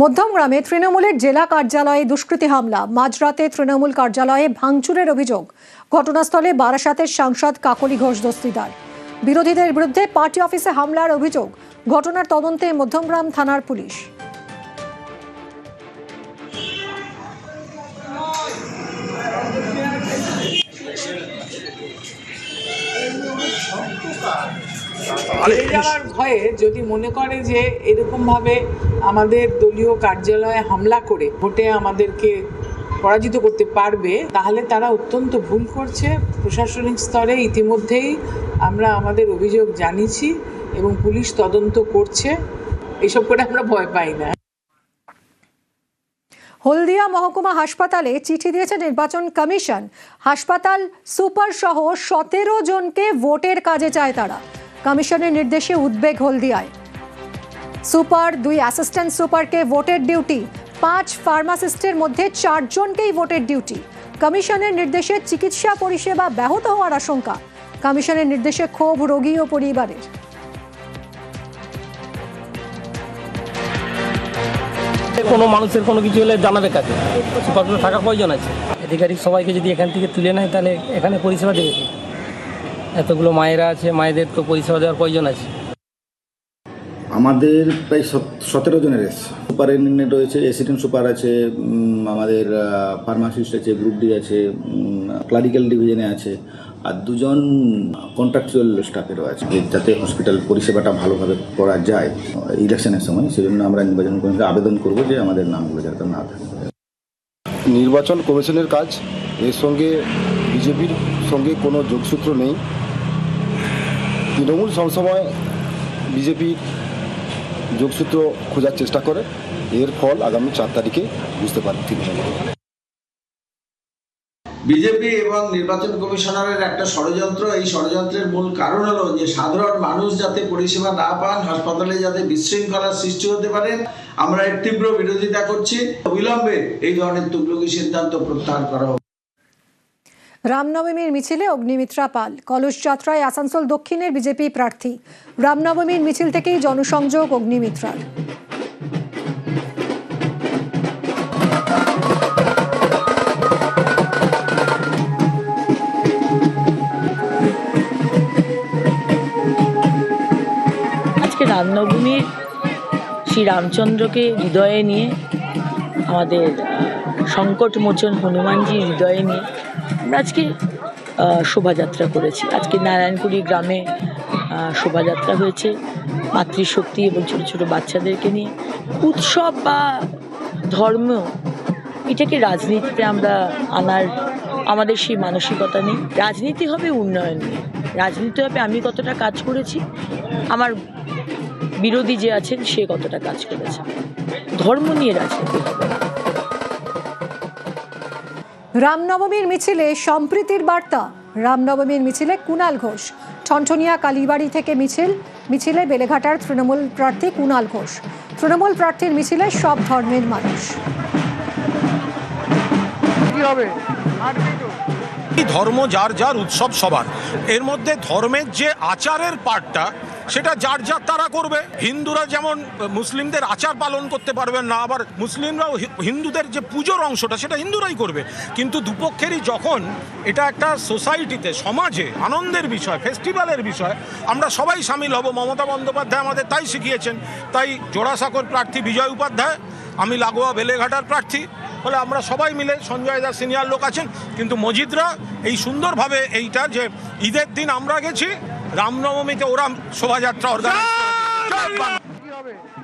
মধ্যমগ্রামে তৃণমূলের জেলা কার্যালয়ে দুষ্কৃতী হামলা, মাঝরাতে তৃণমূল কার্যালয়ে ভাঙচুরের অভিযোগ। ঘটনাস্থলে বারাসাতের সাংসদ কাকলি ঘোষ দস্তিদার। বিরোধীদের বিরুদ্ধে পার্টি অফিসে হামলার অভিযোগ। ঘটনার তদন্তে মধ্যমগ্রাম থানার পুলিশ। ভয়ে যদি মনে করে যে এরকম ভাবে আমাদের দলীয় কার্যালয়ে হামলা করে ভোটে আমাদেরকে পরাজিত করতে পারবে, তাহলে তারা অত্যন্ত ভুল করছে। প্রশাসনিক স্তরে ইতিমধ্যেই আমরা আমাদের অভিযোগ জানিয়েছি এবং পুলিশ তদন্ত করছে। এসব করে আমরা ভয় পাই না। হলদিয়া মহকুমা হাসপাতালে চিঠি দিয়েছে নির্বাচন কমিশন। হাসপাতাল সুপার সহ 17 জনকে ভোটের কাজে চায় তারা। কমিশনের নির্দেশে উদ্বেগ হলদিয়ায়। সুপার, 2 অ্যাসিস্ট্যান্ট সুপারকে ভোটের ডিউটি, 5 ফার্মাসিস্টের মধ্যে 4 জনকেই ভোটের ডিউটি। কমিশনের নির্দেশে চিকিৎসা পরিষেবা ব্যাহত হওয়ার আশঙ্কা। কমিশনের নির্দেশে ক্ষোভ রোগী ও পরিবারের। কোনো মানুষের কোনো কিছু হলে জানাবে কাকে? সুপারগুলো থাকার প্রয়োজন আছে। আধিকারিক সবাইকে যদি এখান থেকে তুলে নেয় তাহলে এখানে পরিষেবা দেবে কি? এতগুলো মায়েরা আছে, মায়েদের তো পরিষেবা দেওয়ার প্রয়োজন আছে। আমাদের প্রায় 17 জনের এসছে। সুপারিনটেন্ডেন্ট রয়েছে, অ্যাসিস্ট্যান্ট সুপার আছে, আমাদের ফার্মাসিস্ট আছে, গ্রুপ ডি আছে, ক্লারিক্যাল ডিভিশনে আছে, আর 2 জন কন্ট্রাকচুয়াল স্টাফেরও আছে, যাতে হসপিটাল পরিষেবাটা ভালোভাবে করা যায় ইলেকশনের সময়। সেই জন্য আমরা নির্বাচন কমিশনকে আবেদন করব যে আমাদের নামগুলো যাতে না থাকে। নির্বাচন কমিশনের কাজ, এর সঙ্গে বিজেপির সঙ্গে কোনো যোগসূত্র নেই। তৃণমূল সবসময় বিজেপির যোগসূত্র খোঁজার চেষ্টা করে, এর ফল আগামী 4 তারিখে বুঝতে পারবে তৃণমূল। বিজেপি এবং নির্বাচন কমিশনারের একটা ষড়যন্ত্র। এই ষড়যন্ত্রের মূল কারণ হলো যে সাধারণ মানুষ যাতে পরিষেবা না পান, হাসপাতালে যাতে বিশৃঙ্খলার সৃষ্টি হতে পারে। আমরা এর তীব্র বিরোধিতা করছি। অবিলম্বে এই ধরনের তুগলকি সিদ্ধান্ত প্রত্যাহার করা হোক। রামনবমীর মিছিলে অগ্নিমিত্রা পাল। কলস যাত্রায় আসানসোল দক্ষিণের বিজেপি প্রার্থী। রামনবমীর মিছিল থেকেই জনসংযোগ অগ্নিমিত্রার। আজকে রামনবমীর শ্রী রামচন্দ্রকে হৃদয়ে নিয়ে, আমাদের সংকটমোচন হনুমানজি হৃদয়ে নিয়ে আমরা আজকে শোভাযাত্রা করেছি। আজকে নারায়ণপুরি গ্রামে শোভাযাত্রা হয়েছে মাতৃশক্তি এবং ছোট ছোট বাচ্চাদেরকে নিয়ে। উৎসব বা ধর্ম, এটাকে রাজনীতিতে আমরা আনার আমাদের সেই মানসিকতা নেই। রাজনীতি হবে উন্নয়ন নিয়ে, রাজনীতি হবে আমি কতটা কাজ করেছি, আমার বিরোধী যে আছেন সে কতটা কাজ করেছে। ধর্ম নিয়ে রাজনীতি হবে। রামনবমীর মিছিলে সম্প্রীতির বার্তা। রামনবমীর মিছিলে কুণাল ঘোষ। ঠনঠনিয়া কালীবাড়ি থেকে মিছিলে বেলেঘাটার তৃণমূল প্রার্থী কুণাল ঘোষ। তৃণমূল প্রার্থীর মিছিলে সব ধর্মের মানুষ। ধর্ম যার যার, উৎসব সবার। এর মধ্যে ধর্মের যে আচারের পার্টটা, সেটা যার যার তারা করবে। হিন্দুরা যেমন মুসলিমদের আচার পালন করতে পারবেন না, আবার মুসলিমরাও হিন্দুদের যে পুজোর অংশটা সেটা হিন্দুরাই করবে। কিন্তু দুপক্ষেরই যখন এটা একটা সোসাইটিতে, সমাজে আনন্দের বিষয়, ফেস্টিভ্যালের বিষয়, আমরা সবাই সামিল হব। মমতা বন্দ্যোপাধ্যায় আমাদের তাই শিখিয়েছেন। তাই জোড়াসাঁকোর প্রার্থী বিজয় উপাধ্যায়, আমি লাগোয়া বেলেঘাটার প্রার্থী, ফলে আমরা সবাই মিলে, সঞ্জয় দা সিনিয়র লোক আছেন, কিন্তু মজিদরা এই সুন্দরভাবে এইটা যে ঈদের দিন আমরা গেছি, রামনবমীতে ওরা শোভাযাত্রা অর্গানাইজ